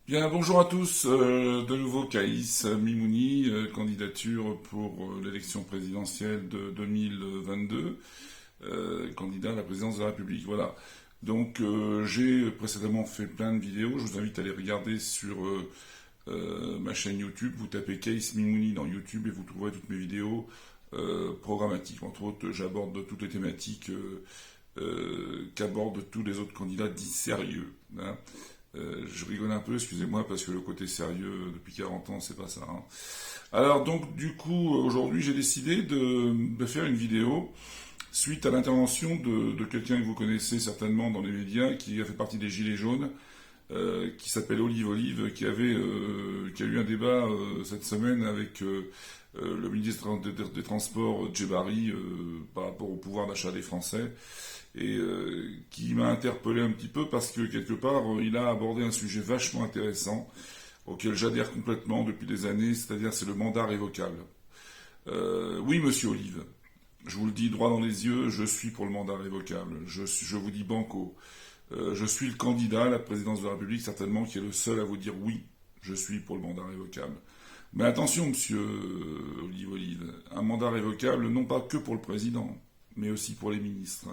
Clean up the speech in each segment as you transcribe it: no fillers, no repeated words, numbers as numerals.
Bien, bonjour à tous. De nouveau, Caïs Mimouni, candidature pour l'élection présidentielle de 2022, candidat à la présidence de la République. Voilà. Donc, j'ai précédemment fait plein de vidéos. Je vous invite à les regarder sur ma chaîne YouTube. Vous tapez Caïs Mimouni dans YouTube et vous trouverez toutes mes vidéos programmatiques. Entre autres, j'aborde toutes les thématiques qu'abordent tous les autres candidats dits sérieux, hein. Je rigole un peu, excusez-moi, parce que le côté sérieux, depuis 40 ans, c'est pas ça, hein. Alors, donc, du coup, aujourd'hui, j'ai décidé de faire une vidéo suite à l'intervention de quelqu'un que vous connaissez certainement dans les médias, qui a fait partie des Gilets jaunes, qui s'appelle Olive, qui a eu un débat cette semaine avec le ministre des Transports, Djebari, par rapport au pouvoir d'achat des Français, et qui m'a interpellé un petit peu parce que quelque part il a abordé un sujet vachement intéressant auquel j'adhère complètement depuis des années, c'est-à-dire c'est le mandat révocable. Oui, monsieur Olive, je vous le dis droit dans les yeux, je suis pour le mandat révocable. Je vous dis banco. Je suis le candidat à la présidence de la République, certainement, qui est le seul à vous dire oui, je suis pour le mandat révocable. Mais attention, monsieur Olive, un mandat révocable, non pas que pour le président, mais aussi pour les ministres.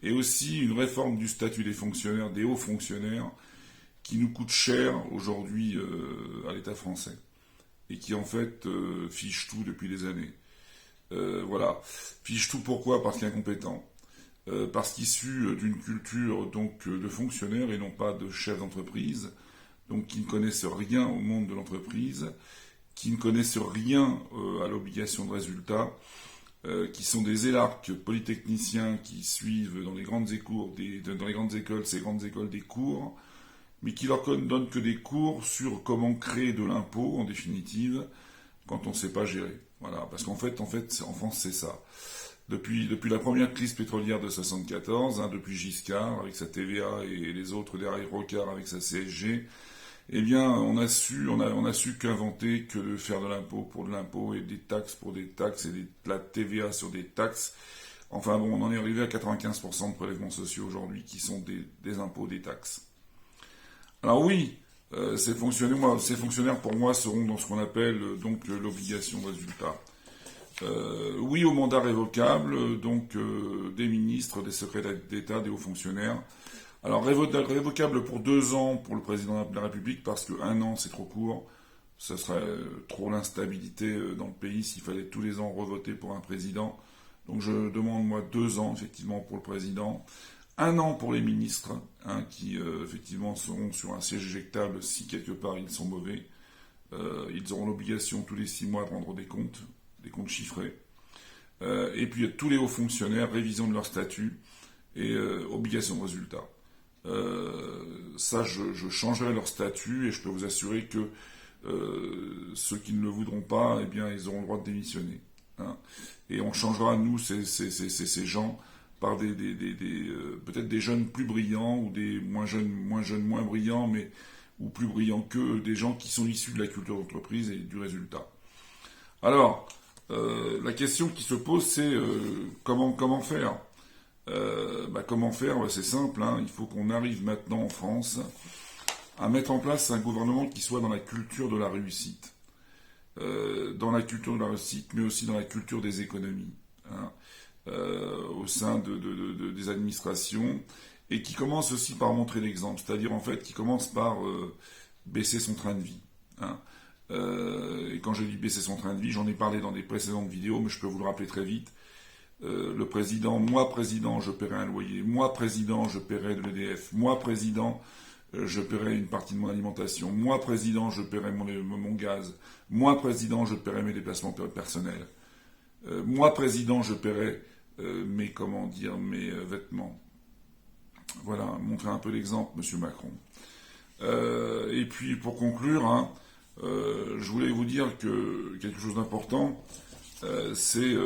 Et aussi une réforme du statut des fonctionnaires, des hauts fonctionnaires, qui nous coûte cher aujourd'hui à l'État français. Et qui en fait fiche tout depuis des années. Voilà. Fiche tout pourquoi? Parce qu'incompétent. Parce qu'issu d'une culture donc de fonctionnaires et non pas de chefs d'entreprise, donc qui ne connaissent rien au monde de l'entreprise, qui ne connaissent rien à l'obligation de résultat, qui sont des élarques polytechniciens qui suivent dans les grandes dans les grandes écoles, ces grandes écoles des cours, mais qui leur donnent que des cours sur comment créer de l'impôt, en définitive, quand on ne sait pas gérer. Voilà, parce qu'en fait, en France, c'est ça. Depuis la première crise pétrolière de 74, hein, depuis Giscard avec sa TVA et les autres derrière Rocard avec sa CSG, eh bien, on a su qu'inventer que de faire de l'impôt pour de l'impôt et des taxes pour des taxes et de la TVA sur des taxes. Enfin bon, on en est arrivé à 95% de prélèvements sociaux aujourd'hui qui sont des impôts, des taxes. Alors oui, ces fonctionnaires pour moi seront dans ce qu'on appelle donc l'obligation de résultat. Oui au mandat révocable, donc des ministres, des secrétaires d'État, des hauts fonctionnaires. Alors révocable pour 2 ans pour le président de la République, parce que 1 an c'est trop court, ce serait trop l'instabilité dans le pays s'il fallait tous les ans revoter pour un président. Donc je demande moi 2 ans effectivement pour le président, 1 an pour les ministres, hein, qui effectivement seront sur un siège éjectable si quelque part ils sont mauvais. Ils auront l'obligation tous les 6 mois de rendre des comptes chiffrés. Et puis tous les hauts fonctionnaires, révision de leur statut et obligation de résultat. Ça, je changerai leur statut et je peux vous assurer que ceux qui ne le voudront pas, eh bien, ils auront le droit de démissionner, hein. Et on changera, nous, ces gens par peut-être des jeunes plus brillants ou des moins jeunes, moins brillants, mais ou plus brillants qu'eux, des gens qui sont issus de la culture d'entreprise et du résultat. Alors, la question qui se pose, c'est comment faire? Comment faire? C'est simple, hein. Il faut qu'on arrive maintenant en France à mettre en place un gouvernement qui soit dans la culture de la réussite. Dans la culture de la réussite, mais aussi dans la culture des économies, hein, au sein des administrations, et qui commence aussi par montrer l'exemple, c'est-à-dire en fait qui commence par baisser son train de vie, hein. Et quand je dis baisser son train de vie, j'en ai parlé dans des précédentes vidéos, mais je peux vous le rappeler très vite. Le président, moi président, je paierai un loyer, moi président, je paierai de l'EDF, moi président, je paierai une partie de mon alimentation, moi président, je paierai mon gaz, moi président, je paierai mes déplacements personnels, moi président, je paierai mes vêtements. Voilà, montrer un peu l'exemple, monsieur Macron. Et puis pour conclure, hein, je voulais vous dire que quelque chose d'important, c'est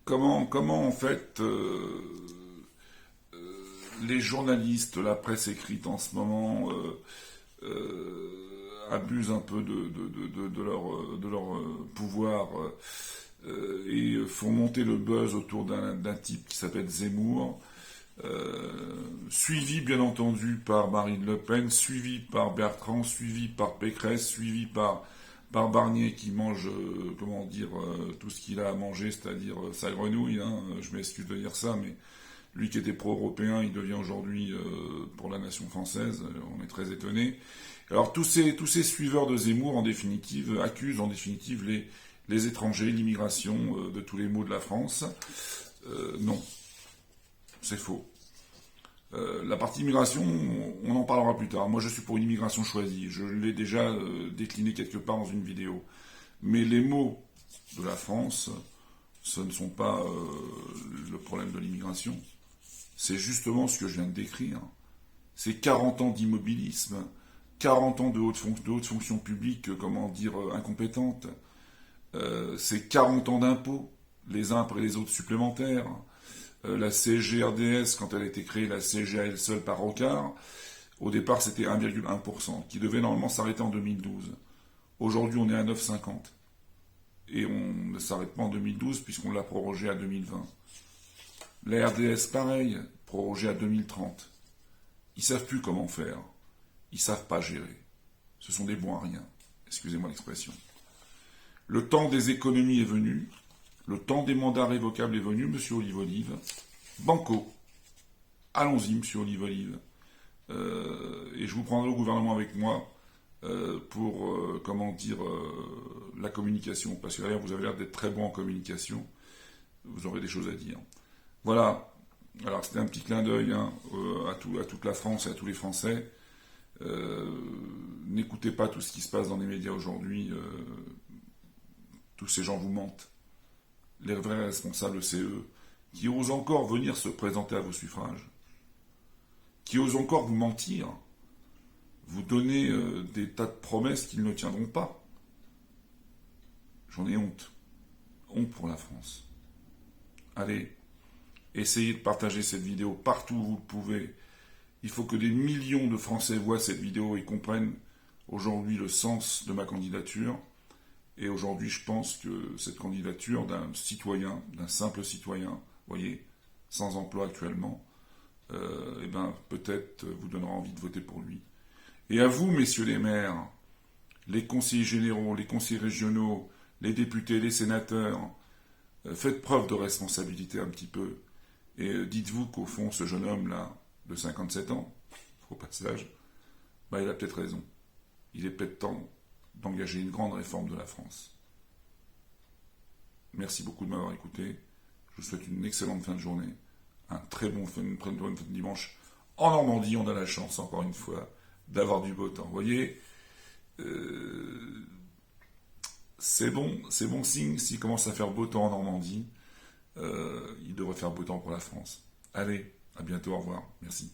comment en fait les journalistes, la presse écrite en ce moment abusent un peu de leur pouvoir et font monter le buzz autour d'un type qui s'appelle Zemmour, suivi bien entendu par Marine Le Pen, suivi par Bertrand, suivi par Pécresse, suivi par Barnier qui mange, tout ce qu'il a à manger, c'est-à-dire sa grenouille, hein, je m'excuse de dire ça, mais lui qui était pro-européen, il devient aujourd'hui pour la nation française, on est très étonnés. Alors tous ces suiveurs de Zemmour, en définitive, accusent en définitive les étrangers, l'immigration de tous les maux de la France. Non, c'est faux. La partie immigration, on en parlera plus tard. Moi, je suis pour une immigration choisie. Je l'ai déjà décliné quelque part dans une vidéo. Mais les maux de la France, ce ne sont pas le problème de l'immigration. C'est justement ce que je viens de décrire. C'est 40 ans d'immobilisme, 40 ans de haute fonction publique, incompétente. C'est 40 ans d'impôts, les uns après les autres supplémentaires. La CGRDS, quand elle a été créée, la CG à elle seule par Rocard, au départ c'était 1,1%, qui devait normalement s'arrêter en 2012. Aujourd'hui on est à 9,50. Et on ne s'arrête pas en 2012 puisqu'on l'a prorogé à 2020. La RDS pareil, prorogé à 2030. Ils savent plus comment faire. Ils savent pas gérer. Ce sont des bons à rien. Excusez-moi l'expression. Le temps des économies est venu. Le temps des mandats révocables est venu, monsieur Olive-Olive. Banco. Allons-y, monsieur Olive-Olive. Et je vous prendrai au gouvernement avec moi pour, la communication. Parce que d'ailleurs, vous avez l'air d'être très bon en communication. Vous aurez des choses à dire. Voilà. Alors, c'était un petit clin d'œil à toute la France et à tous les Français. N'écoutez pas tout ce qui se passe dans les médias aujourd'hui. Tous ces gens vous mentent. Les vrais responsables, c'est eux, qui osent encore venir se présenter à vos suffrages, qui osent encore vous mentir, vous donner des tas de promesses qu'ils ne tiendront pas. J'en ai honte. Honte pour la France. Allez, essayez de partager cette vidéo partout où vous le pouvez. Il faut que des millions de Français voient cette vidéo et comprennent aujourd'hui le sens de ma candidature. Et aujourd'hui, je pense que cette candidature d'un citoyen, d'un simple citoyen, vous voyez, sans emploi actuellement, peut-être vous donnera envie de voter pour lui. Et à vous, messieurs les maires, les conseillers généraux, les conseillers régionaux, les députés, les sénateurs, faites preuve de responsabilité un petit peu. Et dites-vous qu'au fond, ce jeune homme-là, de 57 ans, au passage, il a peut-être raison. Il est peut-être temps d'engager une grande réforme de la France. Merci beaucoup de m'avoir écouté. Je vous souhaite une excellente fin de journée, un très bon fin de dimanche. En Normandie, on a la chance, encore une fois, d'avoir du beau temps. Vous voyez, c'est bon signe s'il commence à faire beau temps en Normandie. Il devrait faire beau temps pour la France. Allez, à bientôt, au revoir. Merci.